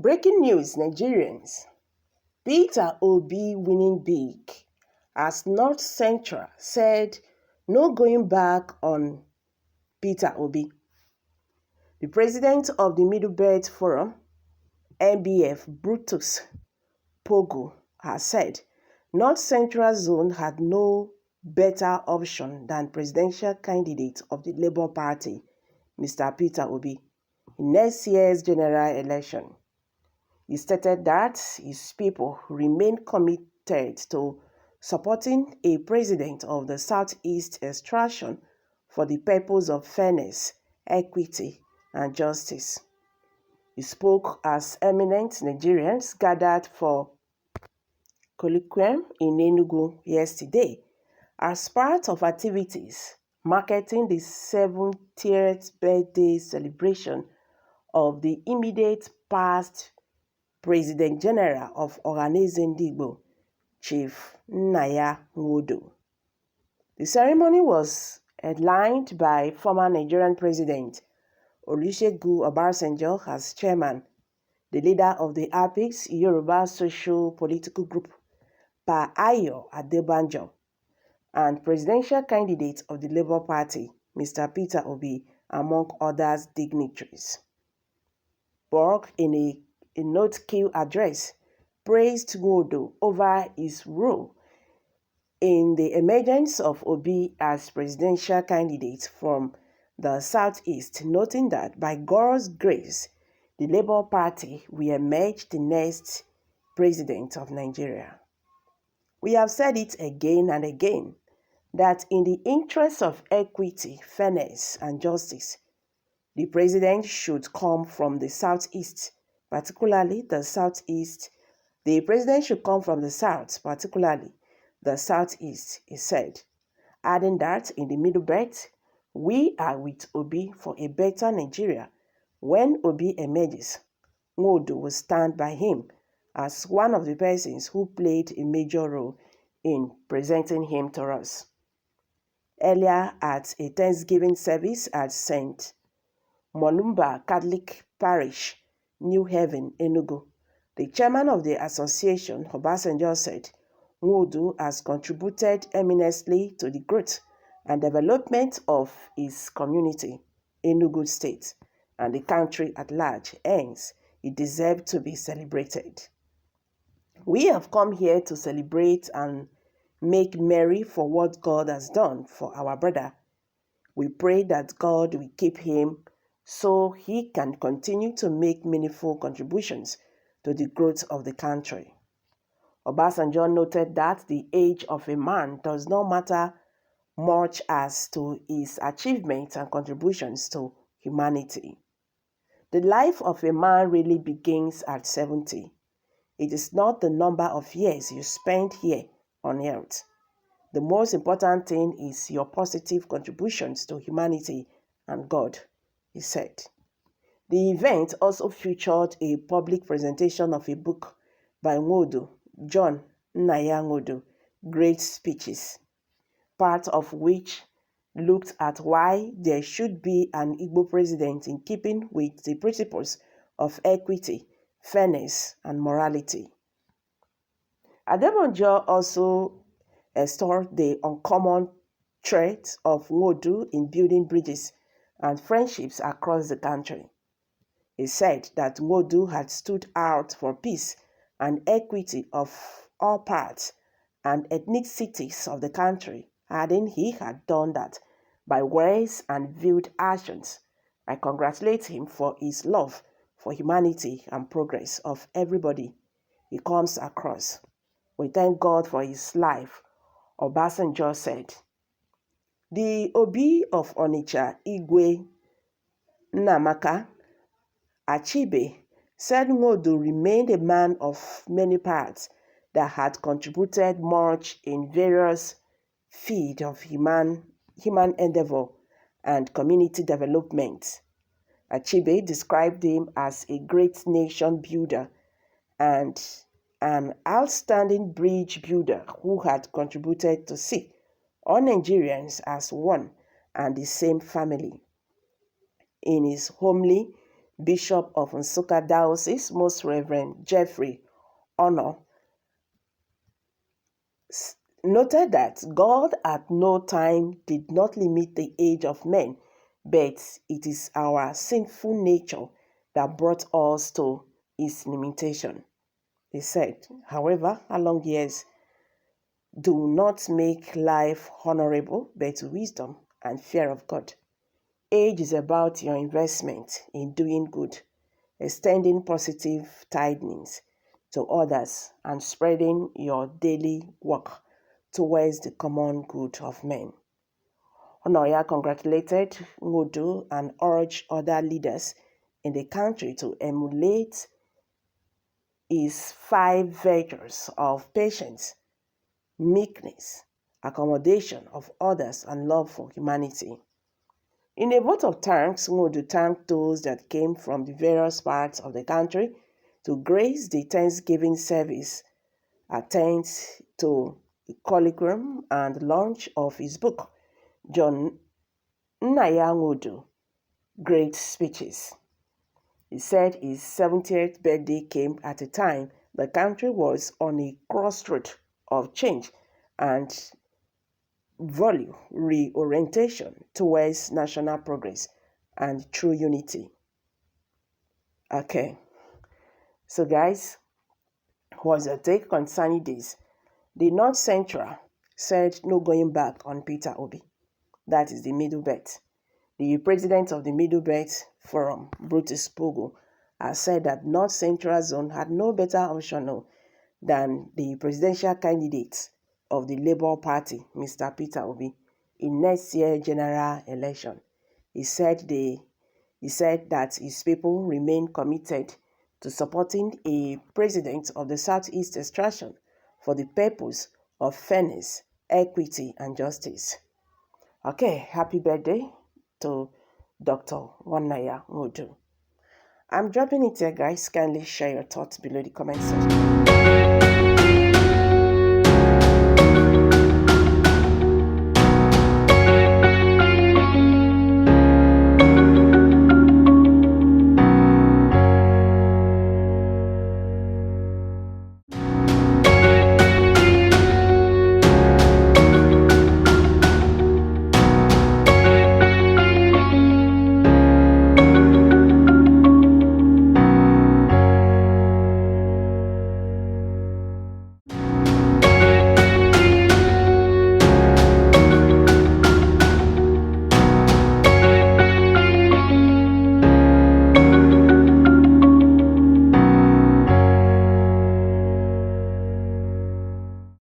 Breaking news, Nigerians. Peter Obi winning big as North Central said no going back on Peter Obi. The president of the Middle Belt Forum, MBF Brutus Pogo, has said North Central Zone had no better option than presidential candidate of the Labour Party, Mr. Peter Obi, in next year's general election. He stated that his people remain committed to supporting a president of the Southeast extraction for the purpose of fairness, equity, and justice. He spoke as eminent Nigerians gathered for colloquium in Enugu yesterday as part of activities marking the 70th birthday celebration of the immediate past President General of Ohanaeze Ndigbo, Chief Nnaya Nwodo. The ceremony was headlined by former Nigerian President Olusegun Obasanjo as chairman, the leader of the Apex Yoruba Socio-Political Group, Pa Ayo Adebanjo, and presidential candidate of the Labour Party, Mr. Peter Obi, among others dignitaries. Borg, in a note-kill address, praised Nwodo over his role in the emergence of Obi as presidential candidate from the Southeast, noting that by God's grace, the Labour Party will emerge the next president of Nigeria. We have said it again and again that in the interest of equity, fairness, and justice, the president should come from the Southeast, particularly the Southeast. The president should come from the South, particularly the Southeast, he said, adding that in the Middle Belt, we are with Obi for a better Nigeria. When Obi emerges, Nwodo will stand by him as one of the persons who played a major role in presenting him to us. Earlier at a Thanksgiving service at St. Molumba Catholic Parish, New Haven, Enugu, the chairman of the association, Obasanjo, said Nwodo has contributed eminently to the growth and development of his community, Enugu State, and the country at large. Hence, he deserved to be celebrated. We have come here to celebrate and make merry for what God has done for our brother. We pray that God will keep him so he can continue to make meaningful contributions to the growth of the country. Obasanjo noted that the age of a man does not matter much as to his achievements and contributions to humanity. The life of a man really begins at 70. It is not the number of years you spend here on earth. The most important thing is your positive contributions to humanity and God, he said. The event also featured a public presentation of a book by Nwodo, John Nnaya Nwodo, Great Speeches, part of which looked at why there should be an Igbo president in keeping with the principles of equity, fairness, and morality. Adebanjo also extolled the uncommon trait of Nwodo in building bridges and friendships across the country. He said that Nwodo had stood out for peace and equity of all parts and ethnicities of the country, adding he had done that by words and veiled actions. I congratulate him for his love for humanity and progress of everybody he comes across. We thank God for his life, Obasanjo said. The Obi of Onitsha, Igwe Nnamaka Achibe, said Nwodo remained a man of many parts that had contributed much in various fields of human endeavor and community development. Achibe described him as a great nation builder and an outstanding bridge builder who had contributed to see all Nigerians as one and the same family. In his homely Bishop of Nsukka Diocese, Most Reverend Jeffrey Honor, noted that God at no time did not limit the age of men, but it is our sinful nature that brought us to his limitation. He said, however, along years do not make life honorable, but wisdom and fear of God. Age is about your investment in doing good, extending positive tidings to others, and spreading your daily work towards the common good of men. Onoya congratulated Ngodo and urged other leaders in the country to emulate his 5 virtues of patience, meekness, accommodation of others, and love for humanity. In a vote of thanks, Ngodo thanked those that came from the various parts of the country to grace the Thanksgiving service, attend to the colloquium and launch of his book, John Nnaya Ngodo, Great Speeches. He said his 70th birthday came at a time the country was on a crossroad of change and value reorientation towards national progress and true unity. Okay, so guys, what's your take concerning this? The North Central said no going back on Peter Obi. That is the Middle Belt. The president of the Middle Belt Forum, Brutus Pogo, has said that North Central Zone had no better option than the presidential candidate of the Labour Party, Mr. Peter Obi, in next year's general election. He said that his people remain committed to supporting a president of the Southeast extraction for the purpose of fairness, equity, and justice. Okay, happy birthday to Dr. Nnaya Ngodo. I'm dropping it here, guys. Kindly share your thoughts below the comment section.